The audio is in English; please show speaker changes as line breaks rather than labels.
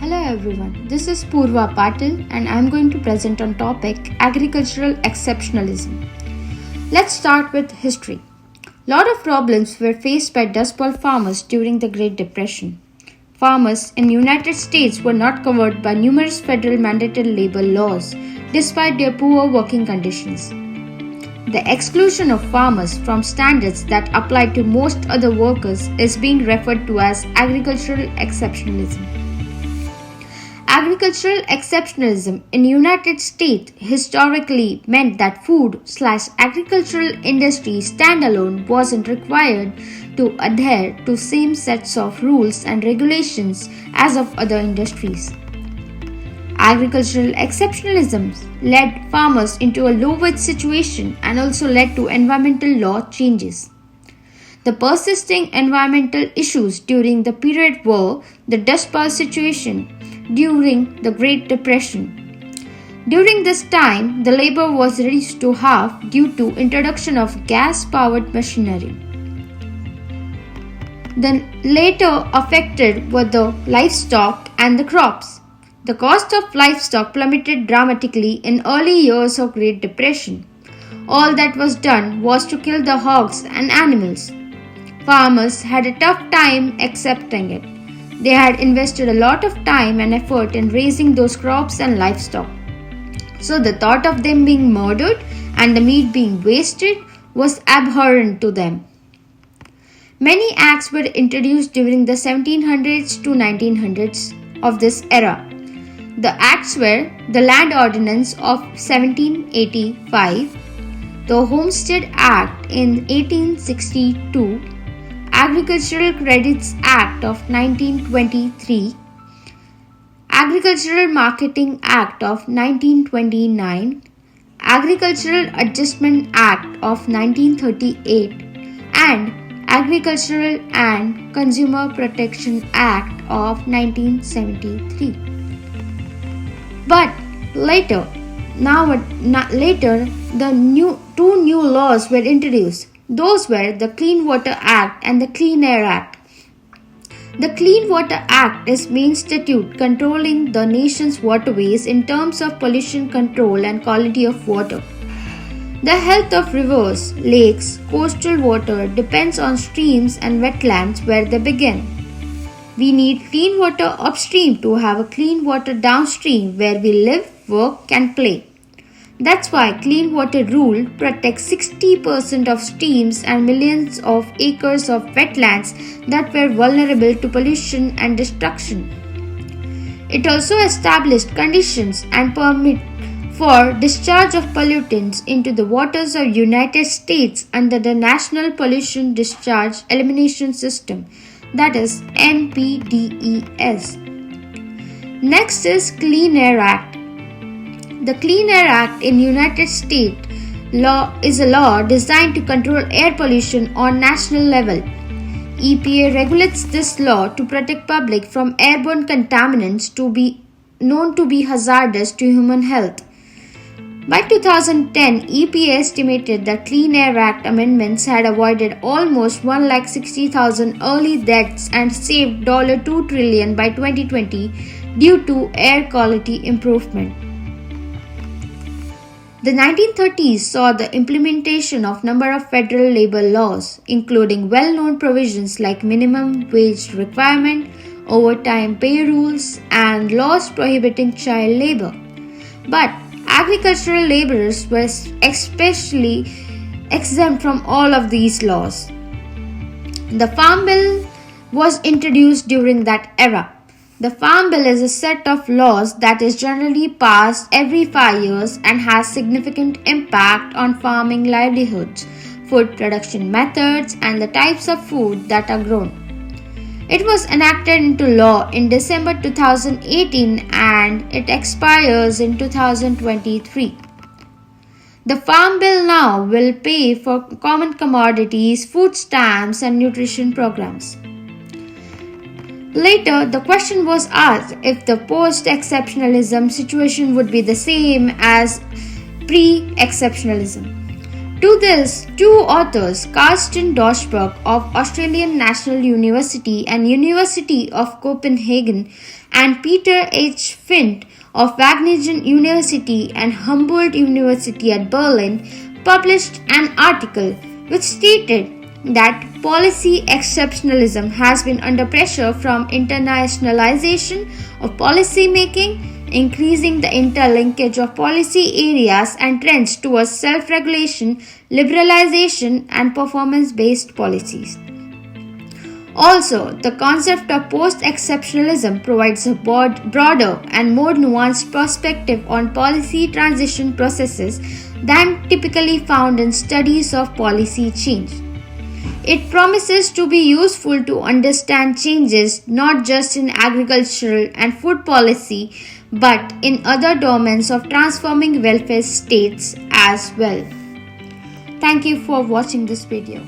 Hello everyone, this is Purva Patil and I am going to present on topic agricultural exceptionalism. Let's start with history. Lot of problems were faced by Dust Bowl farmers during the Great Depression. Farmers in United States were not covered by numerous federal mandated labor laws despite their poor working conditions. The exclusion of farmers from standards that apply to most other workers is being referred to as agricultural exceptionalism. Agricultural exceptionalism in United States historically meant that food/agricultural industry standalone wasn't required to adhere to same sets of rules and regulations as of other industries. Agricultural exceptionalism led farmers into a low-wage situation and also led to environmental law changes. The persisting environmental issues during the period were the Dust Bowl situation during the Great Depression. During this time, the labor was reduced to half due to introduction of gas-powered machinery. Then later affected were the livestock and the crops. The cost of livestock plummeted dramatically in early years of Great Depression. All that was done was to kill the hogs and animals. Farmers had a tough time accepting it. They had invested a lot of time and effort in raising those crops and livestock. So the thought of them being murdered and the meat being wasted was abhorrent to them. Many acts were introduced during the 1700s to 1900s of this era. The acts were the Land Ordinance of 1785, the Homestead Act in 1862, Agricultural Credits Act of 1923, Agricultural Marketing Act of 1929, Agricultural Adjustment Act of 1938, and Agricultural and Consumer Protection Act of 1973. But later, two new laws were introduced. Those were the Clean Water Act and the Clean Air Act. The Clean Water Act is main statute controlling the nation's waterways in terms of pollution control and quality of water. The health of rivers, lakes, coastal water depends on streams and wetlands where they begin. We need clean water upstream to have a clean water downstream where we live, work, and play. That's why Clean Water Rule protects 60% of streams and millions of acres of wetlands that were vulnerable to pollution and destruction. It also established conditions and permit for discharge of pollutants into the waters of United States under the National Pollution Discharge Elimination System, that is NPDES. Next is Clean Air Act. The Clean Air Act in United States is a law designed to control air pollution on national level. EPA regulates this law to protect public from airborne contaminants known to be hazardous to human health. By 2010, EPA estimated that Clean Air Act amendments had avoided almost 160,000 early deaths and saved $2 trillion by 2020 due to air quality improvement. The 1930s saw the implementation of number of federal labor laws, including well-known provisions like minimum wage requirement, overtime pay rules, and laws prohibiting child labor. But agricultural laborers were especially exempt from all of these laws. The Farm Bill was introduced during that era. The Farm Bill is a set of laws that is generally passed every 5 years and has significant impact on farming livelihoods, food production methods, and the types of food that are grown. It was enacted into law in December 2018 and it expires in 2023. The Farm Bill now will pay for common commodities, food stamps, and nutrition programs. Later, the question was asked if the post-exceptionalism situation would be the same as pre-exceptionalism. To this, two authors, Carsten Doschberg of Australian National University and University of Copenhagen and Peter H. Fint of Wageningen University and Humboldt University at Berlin, published an article which stated that policy exceptionalism has been under pressure from internationalization of policy making, increasing the interlinkage of policy areas and trends towards self-regulation, liberalization, and performance-based policies. Also, the concept of post-exceptionalism provides a broader and more nuanced perspective on policy transition processes than typically found in studies of policy change. It promises to be useful to understand changes not just in agricultural and food policy but in other domains of transforming welfare states as well. Thank you for watching this video.